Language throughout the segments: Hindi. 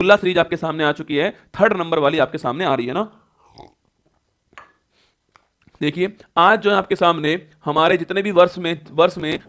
रसगुल्ला सीरीज आपके सामने आ चुकी है, 3rd नंबर वाली आपके सामने आ रही है ना। देखिए आज जो है आपके सामने हमारे जितने भी वर्ष में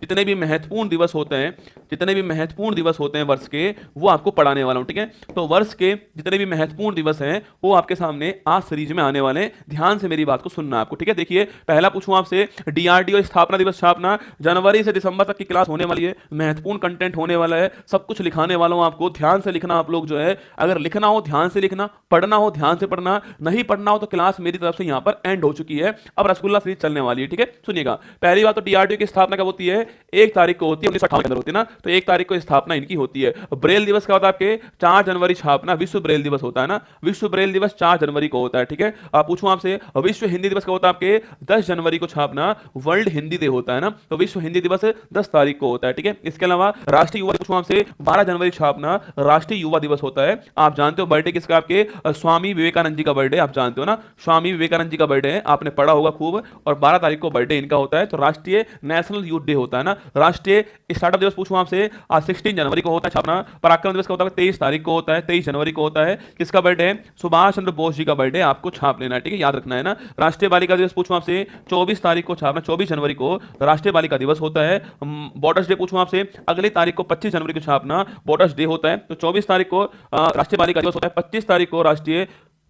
जितने भी महत्वपूर्ण दिवस होते हैं, जितने भी महत्वपूर्ण दिवस होते हैं वर्ष के, वो आपको पढ़ाने वाला हूं, ठीक है। तो वर्ष के जितने भी महत्वपूर्ण दिवस हैं वो आपके सामने आज सीरीज में आने वाले हैं। ध्यान से मेरी बात को सुनना है आपको, ठीक है। देखिए पहला पूछूं आपसे, डीआरडीओ स्थापना दिवस छापना, जनवरी से दिसंबर तक की क्लास होने वाली है, महत्वपूर्ण कंटेंट होने वाला है, सब कुछ लिखाने वाला हूं आपको। ध्यान से लिखना आप लोग जो है, अगर लिखना हो ध्यान से लिखना, पढ़ना हो ध्यान से पढ़ना, नहीं पढ़ना हो तो क्लास मेरी तरफ से यहां पर एंड हो चुकी है, अब रसगुल्ला सीरीज चलने वाली है, ठीक है। सुनिएगा, पहली बात तो डीआरडीओ की स्थापना कब होती है? 1 तारीख को होती है, 1958 के अंदर होती है ना, तो 1 तारीख को स्थापना इनकी होती है। ब्रेल दिवस का होता है आपके 4 जनवरी छापना, विश्व ब्रेल दिवस होता है ना, विश्व ब्रेल दिवस 4 जनवरी को होता है, ठीक है। आप पूछूं आपसे, विश्व हिंदी दिवस का होता है आपके 10 जनवरी को छापना, वर्ल्ड हिंदी डे होता है ना, तो विश्व हिंदी दिवस 10 तारीख को होता है, ठीक है। इसके अलावा राष्ट्रीय युवा पूछूं आपसे, 12 जनवरी छापना, राष्ट्रीय युवा दिवस होता है। आप जानते हो बर्थडे किसका? आपके स्वामी विवेकानंद जी का बर्थडे, आप जानते हो ना, स्वामी विवेकानंद जी का बर्थडे है, आपने पढ़ा होगा खूब, और 12 तारीख को बर्थडे इनका होता है। तो राष्ट्रीय नेशनल यूथ डे होता है ना। राष्ट्रीय स्टार्टअप दिवस पूछूं आपसे, आज 16 जनवरी को होता है छापना। पराक्रम दिवस का होता है 23 तारीख को होता है, 23 जनवरी को होता है। किसका बर्थडे है? सुभाष चंद्र बोस जी का बर्थडे, आपको छाप लेना है, ठीक है, याद रखना है ना। राष्ट्रीय बालिका दिवस पूछूं आपसे, 24 तारीख को छापना, 24 जनवरी को राष्ट्रीय बालिका दिवस होता है। बॉर्डर्स डे पूछूं आपसे, अगली तारीख को 25 जनवरी को छापना, बॉर्डर्स डे होता है। तो 24 तारीख को राष्ट्रीय बालिका दिवस होता है, 25 तारीख को राष्ट्रीय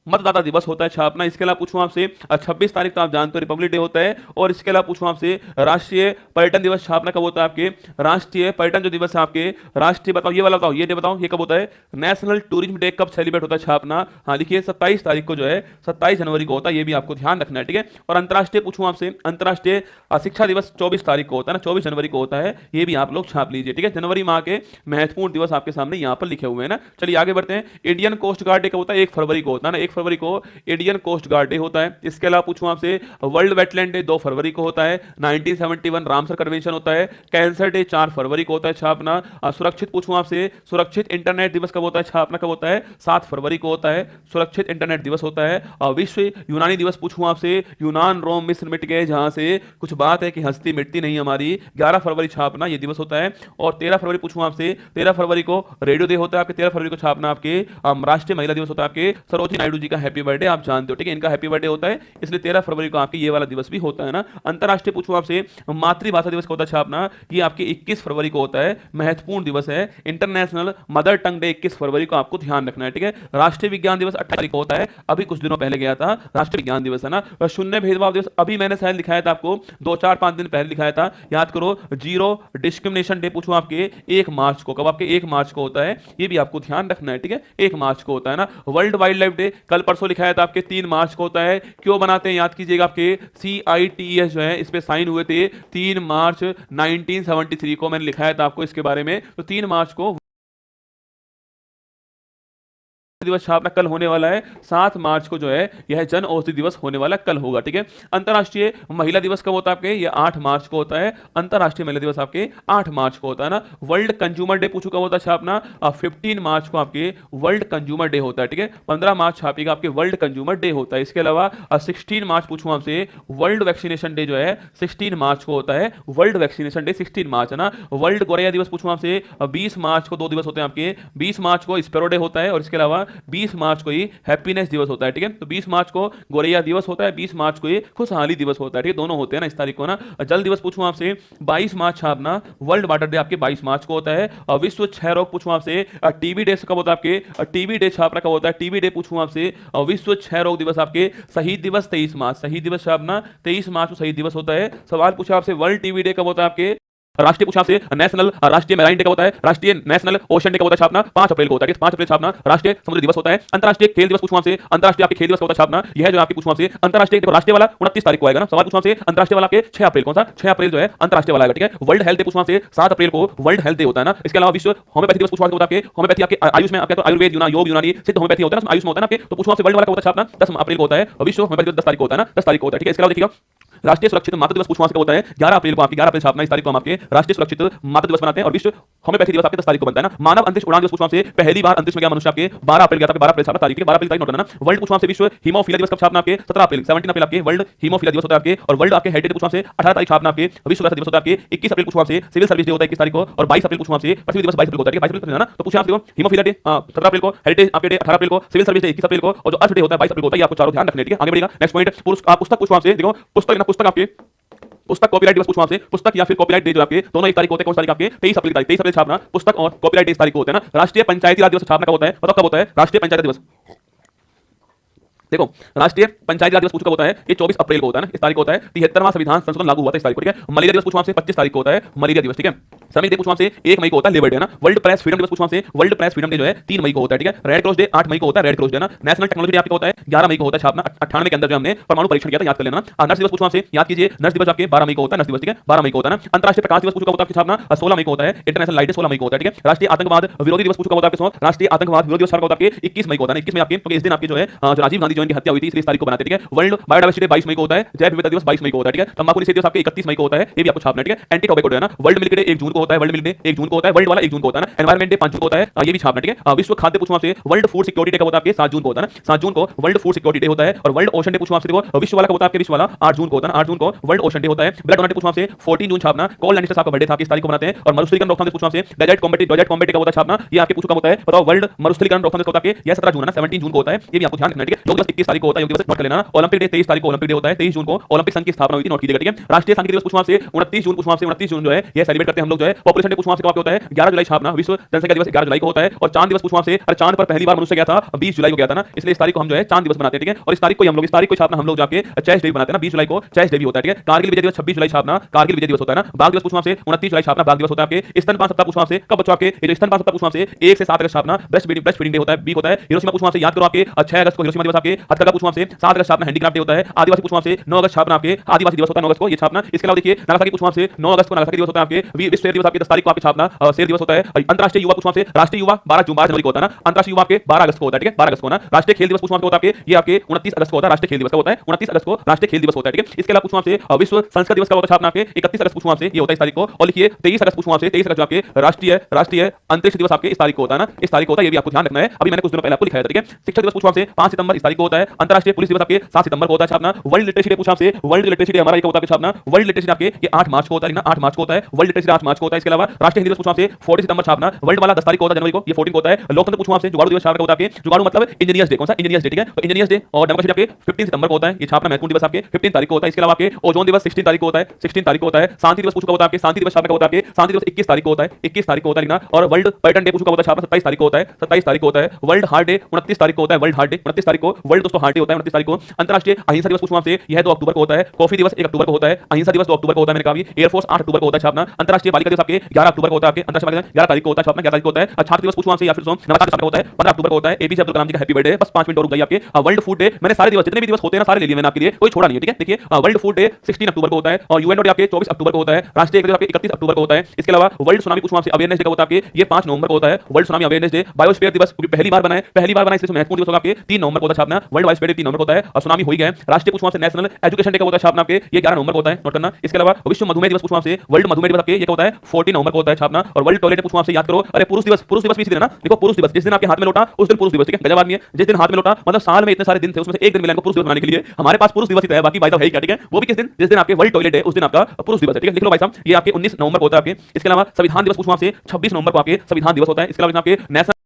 मतदाता दिवस होता है छापना। इसके अलावा पूछूं आपसे, 26 तारीख तो आप जानते हो रिपब्लिक डे होता है। और इसके अलावा पूछूं आपसे, राष्ट्रीय पर्यटन दिवस छापना कब होता है आपके? राष्ट्रीय पर्यटन जो दिवस है आपके, राष्ट्रीय बताओ, ये वाला बताओ, ये डे बताओ, ये कब होता है? नेशनल टूरिज्म डे कब सेलिब्रेट होता है छापना? हाँ लिखिए, 27 तारीख को जो है, 27 जनवरी को होता है, ये भी आपको ध्यान रखना है, ठीक है। और अंतर्राष्ट्रीय पूछूं आपसे, अंतर्राष्ट्रीय शिक्षा दिवस 24 तारीख को होता है ना, 24 जनवरी को होता है, ये भी आप लोग छाप लीजिए, ठीक है। जनवरी माह के महत्वपूर्ण दिवस आपके सामने यहाँ पर लिखे हुए हैं ना। चलिए आगे बढ़ते हैं। इंडियन कोस्ट गार्ड डे कब होता है? 1 फरवरी को होता है ना, 1 फरवरी को इंडियन कोस्ट गार्ड डे होता है। इसके अलावा पूछूं आपसे, वर्ल्ड वेटलैंड डे 2 फरवरी को होता है। 1971 रामसर कन्वेंशन होता है। कैंसर डे 4 फरवरी को होता है छापना। सुरक्षित पूछूं आपसे, सुरक्षित इंटरनेट दिवस कब होता है छापना? कब होता है? 7 फरवरी को होता है, सुरक्षित इंटरनेट दिवस होता है। विश्व यूनानी दिवस पूछूं आपसे, यूनान रोम मिस्र मिट गए जहां से कुछ बात है कि हस्ती मिटती नहीं हमारी, 11 फरवरी छापना ये दिवस होता है। और 13 फरवरी पूछूं आपसे, 13 फरवरी को रेडियो डे होता है आपके, 13 फरवरी को छापना आपके राष्ट्रीय महिला दिवस होता है आपके। सरोजिनी नायडू जी का हैप्पी बर्थडे आप जानते हो, ठीक है, इनका हैप्पी बर्थडे होता है, इसलिए 13 फरवरी को आपके ये वाला दिवस भी होता है ना। अंतरराष्ट्रीय पूछूं आपसे, मातृभाषा दिवस का होता है छापना, ये आपके 21 फरवरी को होता है, महत्वपूर्ण दिवस है। इंटरनेशनल मदर टंग डे 21 फरवरी को आपको ध्यान रखना है, ठीक है। राष्ट्रीय विज्ञान दिवस 28 तारीख को होता है, अभी कुछ दिनों पहले गया था, राष्ट्रीय विज्ञान दिवस है ना। शून्य भेदभाव दिवस अभी मैंने शायद लिखाया था आपको, 2-4-5 दिन पहले लिखाया था, याद करो। जीरो डिस्क्रिमिनेशन डे पूछूं आपके 1 मार्च को, कब आपके 1 मार्च को होता है, ये भी आपको ध्यान रखना है, ठीक है, 1 मार्च को होता है ना। वर्ल्ड वाइल्ड लाइफ डे कल परसों लिखाया था आपके 3 मार्च को होता है। क्यों बनाते हैं याद कीजिएगा, आपके CITES जो है इस पे साइन हुए थे 3 मार्च 1973 को, मैंने लिखाया था आपको इसके बारे में। तो 3 मार्च को दिवस छापना कल होने वाला है। 7 मार्च को जो है यह जन औषधि दिवस होने वाला कल होगा, ठीक है। अंतरराष्ट्रीय महिला दिवस कब होता है आपके? ये 8 मार्च को होता है, अंतरराष्ट्रीय महिला दिवस आपके 8 मार्च को होता है ना। वर्ल्ड कंज्यूमर डे पूछो कब होता है छापना? 15 मार्च को आपके वर्ल्ड कंज्यूमर डे होता है, ठीक है, 15 मार्च छापेगा आपके वर्ल्ड कंज्यूमर डे होता है। इसके अलावा 16 मार्च पूछूं आपसे, वर्ल्ड वैक्सीनेशन डे जो है 16 मार्च को होता है, वर्ल्ड वैक्सीनेशन डे 16 मार्च है ना। वर्ल्ड गोरैया दिवस पूछूं आपसे, 20 मार्च को 2 दिवस होते हैं आपके, 20 मार्च को स्पैरो डे होता है, और इसके अलावा 20 मार्च को ही हैप्पीनेस दिवस होता है, ठीक है। तो 20 मार्च को गोरैया दिवस होता है, 20 मार्च को ही खुशहाली दिवस होता है, ठीक है, दोनों होते हैं ना इस तारीख को ना। जल दिवस पूछूं आपसे, 22 मार्च छापना, वर्ल्ड वाटर डे आपके 22 मार्च को होता है। और विश्व क्षय रोग पूछूं आपसे, टीबी डे कब होता है आपके? टीबी डे छापना कब होता है? टीबी डे पूछूं आपसे, विश्व क्षय रोग दिवस आपके। शहीद दिवस 23 मार्च, शहीद दिवस छापना 23 मार्च को शहीद दिवस होता है। सवाल पूछा आपसे, वर्ल्ड टीबी डे कब होता है आपके? राष्ट्रीय पूछा आपसे, नेशनल राष्ट्रीय मैराइन डे कब होता है? राष्ट्रीय नेशनल ओशन डे कब होता है छापना? 5 अप्रैल को होता है, 5 अप्रैल छापना राष्ट्रीय समुद्र दिवस होता है। अंतरराष्ट्रीय खेल दिवस पूछूं आपसे, अंतरराष्ट्रीय आपके खेल दिवस कब होता है छापना? यह जो आपके पूछूं आपसे, अंतरराष्ट्रीय देखो राष्ट्रीय वाला 29 तारीख को आएगा ना। सवाल पूछूं आपसे, अंतरराष्ट्रीय वाला आपके 6 अप्रैल, कौन सा? 6 अप्रैल जो है अंतरराष्ट्रीय वाला आएगा, ठीक है। वर्ल्ड हेल्थ डे पूछूं आपसे, 7 अप्रैल को वर्ल्ड हेल्थ डे होता है ना। इसके अलावा विश्व होम्योपैथी दिवस पूछूं आपसे, आपके होम्योपैथी आपके आयुष में आपके तो आयुर्वेद योग यूनानी सिद्ध होम्योपैथी होता है ना, आयुष में होता है ना आपके। तो पूछूं आपसे वर्ल्ड वाला कब होता है छापना? 10 अप्रैल को होता है। विश्व होम्योपैथी 10 तारीख को होता है ना, 10 तारीख को होता है, ठीक है। इसके अलावा देखिएगा राष्ट्रीय सुरक्षित मातृ दिवस पूछवा से होता है 11 अप्रैल को, आपकी 11 अप्रैल छापना, इस तारीख को हम आपके राष्ट्रीय सुरक्षित मातृ दिवस मनाते हैं। और विश्व होम्योपैथी दिवस आपके 10 तारीख को बनता है ना। मानव अंतरिक्ष उड़ान दिवस पूछवा से पहली बार अंतरिक्ष में गया मनुष्य आपके 12 अप्रैल गया था, 12 अप्रैल छापना तारीख, 12 अप्रैल तारीख नोट करना। वर्ल्ड पूछवा से विश्व हीमोफीलिया दिवस कब छापना आपके 17 अप्रैल, 17 अप्रैल आपके वर्ल्ड हीमोफीलिया दिवस होता है आपके। और वर्ल्ड आपके हेरिटेज पूछवा से 18 तारीख छापना आपके विश्व स्वास्थ्य दिवस होता है आपके। 21 अप्रैल पूछवा से सिविल सर्विस डे होता है 21 तारीख को। और 22 अप्रैल पूछवा से पृथ्वी दिवस 22 अप्रैल को होता है, 22 अप्रैल ना। तो पूछे आपसे हीमोफीलिया डे 17 अप्रैल को, हेरिटेज आपके डे 18 अप्रैल को, सिविल सर्विस डे 21 अप्रैल को, और जो अर्थ डे होता है 22 अप्रैल को होता है। ये आपको चारों ध्यान रखने, ठीक है। आगे बढ़ेगा नेक्स्ट पॉइंट, पुस्तक पूछवा से देखो, पुस्तक ना, पुस्तक आपके पुस्तक कॉपीराइट दिवस पूछवा से पुस्तक या फिर कॉपीराइट डे जो आपके दोनों एक तारीख होते हैं। कौन सी तारीख आपके 23 अप्रैल तारीख, 23 अप्रैल छापना पुस्तक और कॉपीराइट डे इस तारीख को होते हैं ना। राष्ट्रीय पंचायती राज दिवस छापना कब होता है, बताओ कब होता है राष्ट्रीय पंचायती दिवस। देखो राष्ट्रीय पंचायती राज दिवस पूछा कब होता है, ये 24 अप्रैल को होता है ना, इस तारीख को होता है। 73वां संविधान संशोधन लागू हुआ था इस तारीख को, ठीक है। मलेरिया दिवस पूछवा से 25 तारीख को होता है, मलेरिया दिवस, ठीक है। श्रमिक डे पूछवा से 1 मई को होता है, लेबर डे ना। वर्ल्ड प्रेस फ्रीडम दिवस पूछवा से वर्ल्ड प्रेस फ्रीडम डे जो है 3 मई को होता है, ठीक है। रेड क्रॉस डे 8 मई को होता है, रेड क्रॉस डे ना। नेशनल टेक्नोलॉजी डे आपका होता है 11 मई को होता है छापना, 98 के अंदर जो हमने परमाणु परीक्षण किया था, याद कर लेना। नर्स दिवस पूछवा से याद कीजिए, नर्स दिवस आपके 12 मई को होता है, नर्स दिवस, ठीक है, 12 मई को होता है ना। अंतरराष्ट्रीय प्रकाश दिवस पूछा होता है छापना 16 मई को होता है, इंटरनेशनल लाइट डे 16 मई को होता है, ठीक है। राष्ट्रीय आतंकवाद विरोधी दिवस पूछा होता है आपके, राष्ट्रीय आतंकवाद विरोधी दिवस होता है 21 मई को होता है, 21 मई आपके, क्योंकि इस दिन आपके जो है राजीव गांधी जो इनकी हत्या हुई थी, इसलिए इस तारीख को बनाते हैं, ठीक है। वर्ल्ड बायोडायवर्सिटी डे 22 मई को होता है, जैव विविधता दिवस 22 मई को होता है, ठीक है। तंबाकू निषेध दिवस आपके 31 मई को होता है, ये भी आपको छापना है, ठीक है। एंटी टोबैको डे है ना। वर्ल्ड मिल्क डे 1 जून को होता है, वर्ल्ड मिल्क डे 1 जून को होता है, वर्ल्ड वाला 1 जून को होता है ना। एनवायरमेंट डे 5 जून को होता है, ये भी छापना, ठीक है। विश्व खाद्य पूछवा से वर्ल्ड फूड सिक्योरिटी डे कब होता है आपके 7 जून को होता है ना, 7 जून को वर्ल्ड फूड सिक्योरिटी डे होता है। और वर्ल्ड ओशन डे पूछवा से देखो, विश्व वाला कब होता है आपके, विश्व वाला 8 जून को होता है ना, 8 जून को वर्ल्ड ओशन डे होता है। ब्लड डोनेट डे पूछवा से 14 जून छापना, कॉल लैंडस्टर साहब का बर्थडे था, इस तारीख को बनाते हैं। और मरुस्थलीकरण रोकथाम दिवस पूछवा से डेजर्ट कॉम्बैट का होता है छापना, ये आपके पूछो कब होता है बताओ। वर्ल्ड मरुस्थलीकरण रोकथाम दिवस होता है ये 17 जून है ना, 17 जून को होता है, ये भी आपको ध्यान रखना है, ठीक है। योग दिवस 21 तारीख को होता है, योग दिवस नोट कर लेना। ओलंपिक डे 23 तारीख को ओलंपिक डे होता है, 23 जून को ओलंपिक संघ की स्थापना हुई थी, नोट कीजिएगा, ठीक है। राष्ट्रीय सांख्यिकी दिवस पूछवा से 29 जून पूछवा से 29 जून जो है ये सेलिब्रेट करते हैं हम लोग जो है। पॉपुलेशन डे पूछवा से कब होता है 11 जुलाई छापना, विश्व जनसंख्या दिवस 11 जुलाई को होता है। और चांद दिवस पूछवा से, अरे चांद पर पहली बार मनुष्य गया था 20 जुलाई को गया था ना, इसलिए इस तारीख को हम जो है चांद दिवस बनाते हैं, ठीक है। और इस तारीख को हम लोग, इस तारीख को छापना हम लोग जाके चेस डे बनाते हैं ना, 20 जुलाई को चेस डे भी होता है, ठीक है। कारगिल विजय दिवस 26 जुलाई छापना, कारगिल विजय दिवस होता है ना। बाघ दिवस पूछवा से 29 जुलाई छापना, बाघ दिवस होता है आपके। स्तनपान सप्ताह पूछवा से कब बच्चों आपके, ये जो स्तनपान सप्ताह पूछवा से 1 से 7 अगस्त छापना, ब्रेस्ट फीडिंग डे होता है, बी होता है। हिरोशिमा पूछवा से याद करो आपके 6 अगस्त को हिरोशिमा दिवस आपके। हथकरघा पूछवा से 7 अगस्त छापना, हैंडीक्राफ्ट डे होता है। आदिवासी पूछवा से 9 अगस्त छापना आपके, आदिवासी दिवस होता है 9 अगस्त को, ये छापना। इसके अलावा देखिए नागासाकी पूछवा से 9 अगस्त को नागासाकी दिवस होता है आपके। विश्व शेर दिवस आपके 10 तारीख को आपके छापना, शेर दिवस होता है। अंतरराष्ट्रीय युवा पूछवा से राष्ट्रीय युवा 12 जनवरी को होता है ना, अंतरराष्ट्रीय युवा आपके 12 अगस्त को होता है, ठीक है, 12 अगस्त को ना। राष्ट्रीय खेल दिवस पूछवा होता है आपके, ये आपके 29 अगस्त को होता है, राष्ट्रीय खेल दिवस का होता है 29 अगस्त को राष्ट्रीय खेल दिवस होता है, ठीक है। इसके अलावा पूछवा से विश्व संस्कृत दिवस का होता है छापना आपके 31 अगस्त पूछवा से, ये होता है इस तारीख को। और लिखिए 23 अगस्त पूछवा से, 23 अगस्त आपके राष्ट्रीय अंतरिक्ष दिवस आपके इस तारीख को होता है ना, इस तारीख को होता है, ये भी आपको ध्यान रखना है। अभी मैंने कुछ दिनों पहले आपको लिखाया था, ठीक है। शिक्षक दिवस पूछवा से 5 सितंबर इस तारीख को होता है। अंतरराष्ट्रीय पुलिस दिवस आपके 7 सितंबर को होता है छापना। वर्ल्ड लिटरेसी डे पूछवा से, वर्ल्ड लिटरेसी डे हमारा ये होता है छापना, वर्ल्ड लिटरेसी आपके ये 8 मार्च को होता है ना, 8 मार्च को होता है, वर्ल्ड लिटरेसी 8 मार्च को होता है। इसके अलावा राष्ट्रीय हिंदी दिवस पूछवा से 14 सितंबर छापना, वर्ल्ड वाला 10 तारीख को होता है जनवरी को, ये 14 को होता है। लोकतंत्र पूछवा से जुगाड़ू दिवस छापना होता है आपके, जुगाड़ू मतलब इंजीनियर्स डे, कौन सा इंजीनियर्स डे, ठीक है। तो इंजीनियर्स डे और डेमोक्रेसी डे आपके 15 सितंबर को होता है, ये छापना महत्वपूर्ण दिवस आपके 15 तारीख को होता है। इसके अलावा आपके ओजोन दिवस 16 तारीख को होता है, 16 तारीख को होता है। शांति दिवस पूछा होता है आपके, शांति दिवस छापना का होता है आपके, शांति दिवस 21 तारीख को होता है, 21 तारीख को होता है लिखना। और वर्ल्ड पर्यटन डे पूछा होता है छापना 27 तारीख को होता है, 27 तारीख को होता है। वर्ल्ड हार्ट डे 29 तारीख को होता है, वर्ल्ड हार्ट डे 29 तारीख को, वर्ल्ड दोस्तों हार्ट डे होता है 29 तारीख को। अंतरराष्ट्रीय अहिंसा दिवस पूछवा से यह 2 अक्टूबर को होता है। कॉफी दिवस 1 अक्टूबर को होता है, अहिंसा दिवस 2 अक्टूबर को होता है, मैंने कहा भी। एयरफोर्स 8 अक्टूबर को होता है छापना। अंतरराष्ट्रीय बालिका दिवस आपके 11 अक्टूबर को होता है आपके, अंतरराष्ट्रीय बालिका 11 तारीख को होता है छापना, 11 तारीख को होता है। छात्र दिवस पूछवा से या फिर नवाचार दिवस होता है 15 अक्टूबर को होता है। एपीजे अब्दुल कलाम जी का हैप्पी बर्थडे, बस 5 मिनट और रुक जाइए आपके। वर्ल्ड फूड डे, मैंने सारे दिवस जितने भी दिवस होते हैं ना सारे ले लिए मैंने आपके लिए, कोई छोड़ा नहीं है, ठीक है। देखिए वर्ल्ड फूड डे 16 अक्टूबर को होता है और यूएनओ डे आपके 24 अक्टूबर को होता है। राष्ट्रीय एकता आपके 31 अक्टूबर को होता है। इसके अलावा वर्ल्ड सुनामी पूछवा से अवेयरनेस डे होता है आपके, ये 5 नवंबर को होता है, world tsunami awareness day. Biosphere दिवस पहली बार बनाए इसलिए महत्वपूर्ण दिवस होगा आपके 3 नवंबर को होता है छापना, वर्ल्ड बायोस्फीयर डे 3 नवंबर को होता है। और सुनामी हो ही गया। राष्ट्रीय पूछवा से नेशनल एजुकेशन डे का होता है छापना आपके, ये 11 नवंबर को होता है, नोट करना। इसके अलावा विश्व मधुमेह दिवस पूछवा से, वर्ल्ड मधुमेह दिवस आपके ये क्या होता है 14 नवंबर को होता है छापना। और वर्ल्ड टॉयलेट पूछवा से याद करो, अरे पुरुष दिवस भी इसी दिन है ना, देखो पुरुष दिवस जिस दिन आपके हाथ में लोटा उस दिन पुरुष दिवस, ठीक है। गजब आदमी है, जिस दिन हाथ में लोटा मतलब साल में इतने सारे दिन थे उसमें से एक दिन मिला इनको पुरुष दिवस बनाने के लिए, हमारे पास पुरुष दिवस ही है, बाकी भाई साहब है क्या, ठीक है। वो भी किस दिन, जिस दिन आपके वर्ल्ड टॉयलेट है उस दिन आपका पुरुष दिवस है, ठीक है। लिख लो भाई साहब, ये आपके 19 नवंबर को होता है आपके। इसके अलावा संविधान दिवस पूछवा से 26 नवंबर को आपके संविधान दिवस होता है। इसके अलावा आपके नेशनल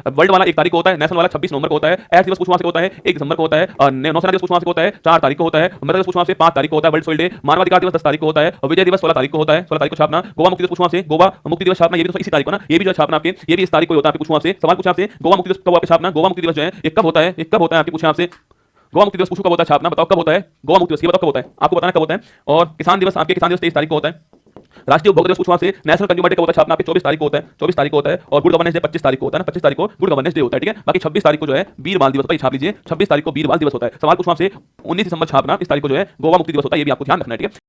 वर्ल्ड वाला 1 तारीख को होता है, नेशनल वाला 26 नवंबर को होता है। एड्स दिवस पूछवा से होता है 1 दिसंबर को होता है। नौसेना दिवस पूछवा से होता है 4 तारीख को होता है। मृदा दिवस पूछवा से 5 तारीख को होता है, वर्ल्ड सोइल डे। मानवाधिकार दिवस 10 तारीख को होता है। विजय दिवस 16 तारीख को होता है, 16 तारीख को छापना। गोवा मुक्ति दिवस पूछवा से, गोवा मुक्ति दिवस छापना, ये भी तो इसी तारीख को ना, ये भी जो छापना आपके ये भी इस तारीख को होता है आपके पूछवा से। सवाल पूछा आपसे गोवा मुक्ति दिवस कब आपके छापना, गोवा मुक्ति दिवस जो है ये कब होता है, ये कब होता है आपके पूछा आपसे। गोवा मुक्ति दिवस पूछो कब होता है छापना, बताओ कब होता है गोवा मुक्ति दिवस, ये बताओ कब होता है, आपको बताना कब होता है। और किसान दिवस आपके किसान दिवस 23 तारीख को होता है। राष्ट्रीय उपभोक्ता दिवस पूछवा से नेशनल कंज्यूमर डे का होता है छापना आपके 24 तारीख को होता है, 24 तारीख को होता है। और गुड गवर्नेंस डे 25 तारीख को होता है ना, 25 तारीख को गुड गवर्नेंस डे होता है, ठीक है। बाकी 26 तारीख को जो है वीर बाल दिवस होता है, छाप लीजिए 26 तारीख को वीर बाल दिवस होता है। सवाल पूछवा से 19 दिसंबर छापना, इस तारीख को जो है गोवा मुक्ति दिवस होता है, ये भी आपको ध्यान रखना है, ठीक है।